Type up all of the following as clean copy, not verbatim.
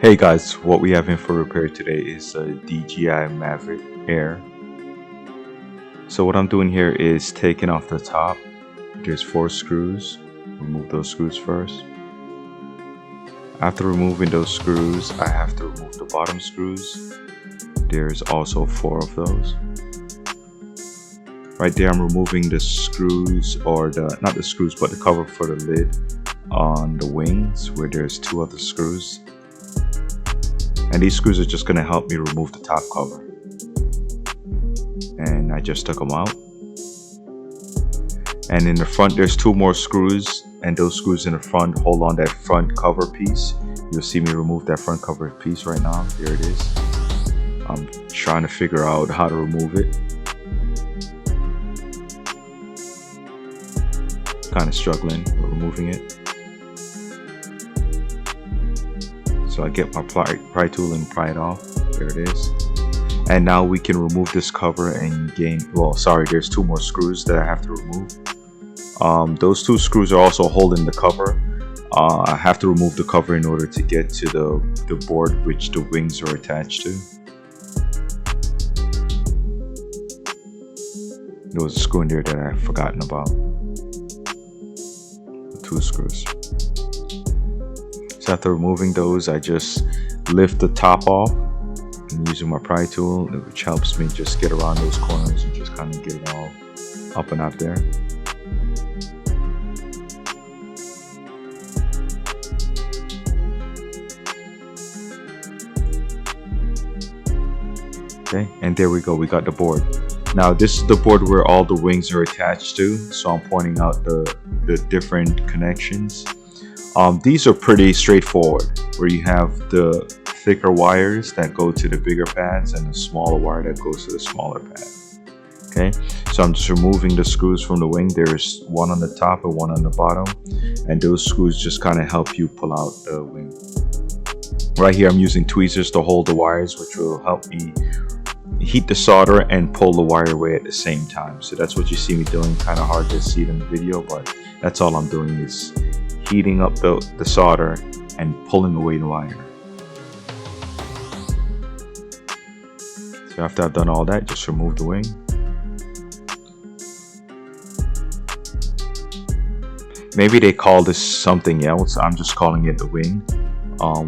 Hey guys, what we have in for repair today is a DJI Mavic Air. So what I'm doing here is taking off the top. There's 4 screws. Remove those screws first. After removing those screws, I have to remove the bottom screws. There's also 4 of those. Right there I'm removing the screws, or not the screws, but the cover for the lid on the wings where there's 2 other screws. And these screws are just going to help me remove the top cover. And I just took them out. And in the front there's 2 more screws, and those screws in the front hold on that front cover piece. You'll see me remove that front cover piece right now. Here it is. I'm trying to figure out how to remove it. Kind of struggling with removing it. So I get my pry tool and pry it off. There it is. And now we can remove this cover and gain, well, sorry, there's 2 more screws that I have to remove. Those 2 screws are also holding the cover. I have to remove the cover in order to get to the board which the wings are attached to. There was a screw in there that I've forgotten about. 2 screws. So after removing those, I just lift the top off and using my pry tool, which helps me just get around those corners and just kind of get it all up and out there. Okay, and there we go, we got the board. Now this is the board where all the wings are attached to, so I'm pointing out the different connections. These are pretty straightforward, where you have the thicker wires that go to the bigger pads and the smaller wire that goes to the smaller pad. Okay, so I'm just removing the screws from the wing. There's 1 on the top and 1 on the bottom, and those screws just kind of help you pull out the wing. Right here I'm using tweezers to hold the wires, which will help me heat the solder and pull the wire away at the same time. So that's what you see me doing. Kind of hard to see it in the video, but that's all I'm doing, is heating up the solder and pulling away the wire. So after I've done all that, just remove the wing. Maybe they call this something else. I'm just calling it the wing,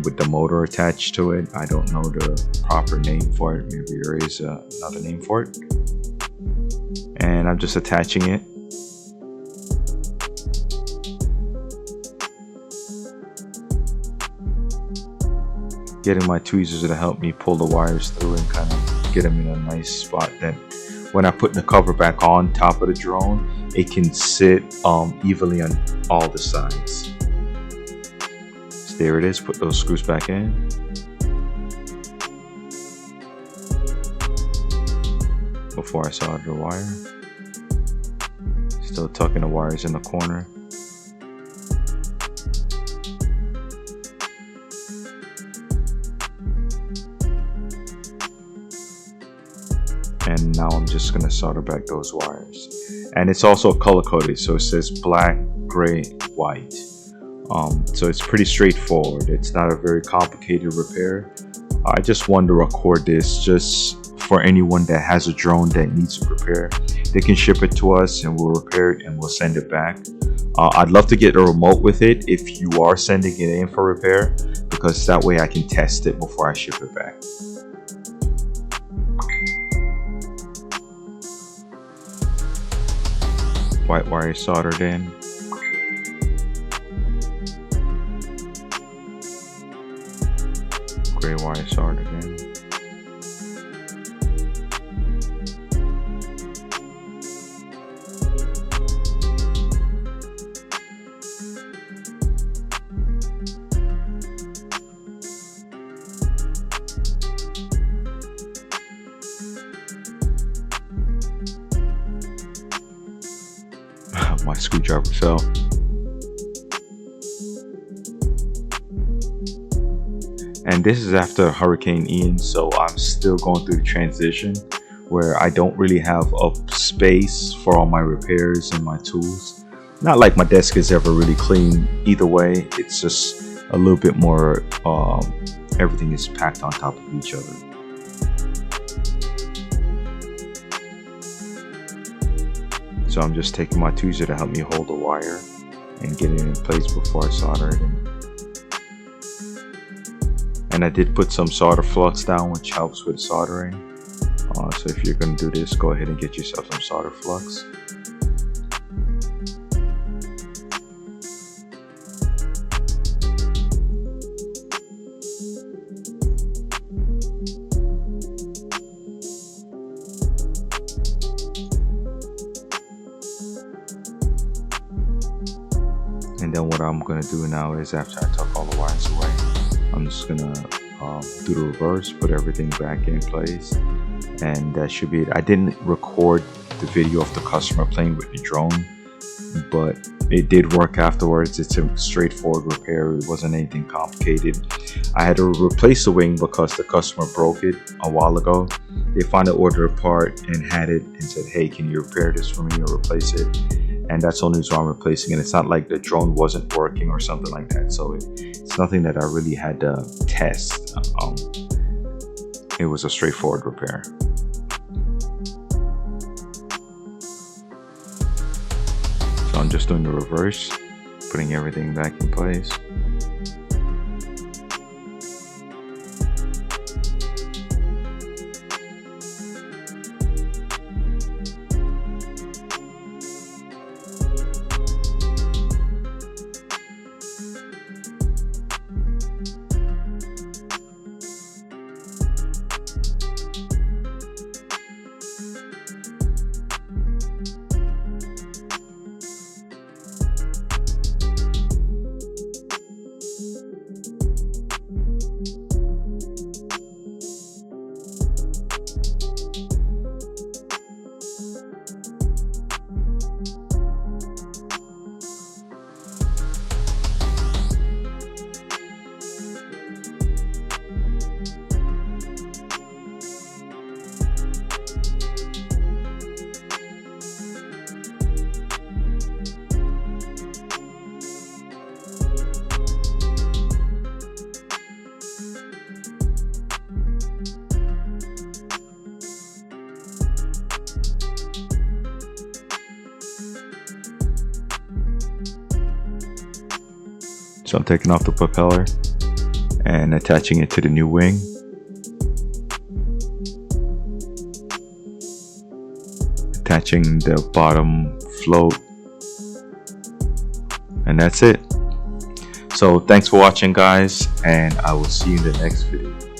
with the motor attached to it. I don't know the proper name for it. Maybe there is another name for it. And I'm just attaching it. Getting my tweezers to help me pull the wires through and kind of get them in a nice spot that when I put the cover back on top of the drone, it can sit evenly on all the sides. So there it is, put those screws back in. Before I solder the wire. Still tucking the wires in the corner. And now I'm just going to solder back those wires. And it's also color coded, so it says black, gray, white. So it's pretty straightforward. It's not a very complicated repair. I just wanted to record this just for anyone that has a drone that needs a repair. They can ship it to us and we'll repair it and we'll send it back. I'd love to get a remote with it if you are sending it in for repair, because that way I can test it before I ship it back. White wire soldered in. Gray wire soldered in. My screwdriver fell. And this is after Hurricane Ian, so I'm still going through the transition where I don't really have a space for all my repairs and my tools. Not like my desk is ever really clean either way. It's just a little bit more everything is packed on top of each other. So I'm just taking my tweezer to help me hold the wire and get it in place before I solder it in. And I did put some solder flux down, which helps with soldering. So if you're going to do this, go ahead and get yourself some solder flux. And then what I'm going to do now is, after I took all the wires away, I'm just going to do the reverse, put everything back in place, and that should be it. I didn't record the video of the customer playing with the drone, but it did work afterwards. It's a straightforward repair. It wasn't anything complicated. I had to replace the wing because the customer broke it a while ago. They finally ordered a part and had it and said, hey, can you repair this for me or replace it? And that's the only reason I'm replacing it. It's not like the drone wasn't working or something like that. So it's nothing that I really had to test. It was a straightforward repair. So I'm just doing the reverse, putting everything back in place. So I'm taking off the propeller and attaching it to the new wing. Attaching the bottom float. And that's it. So thanks for watching, guys, and I will see you in the next video.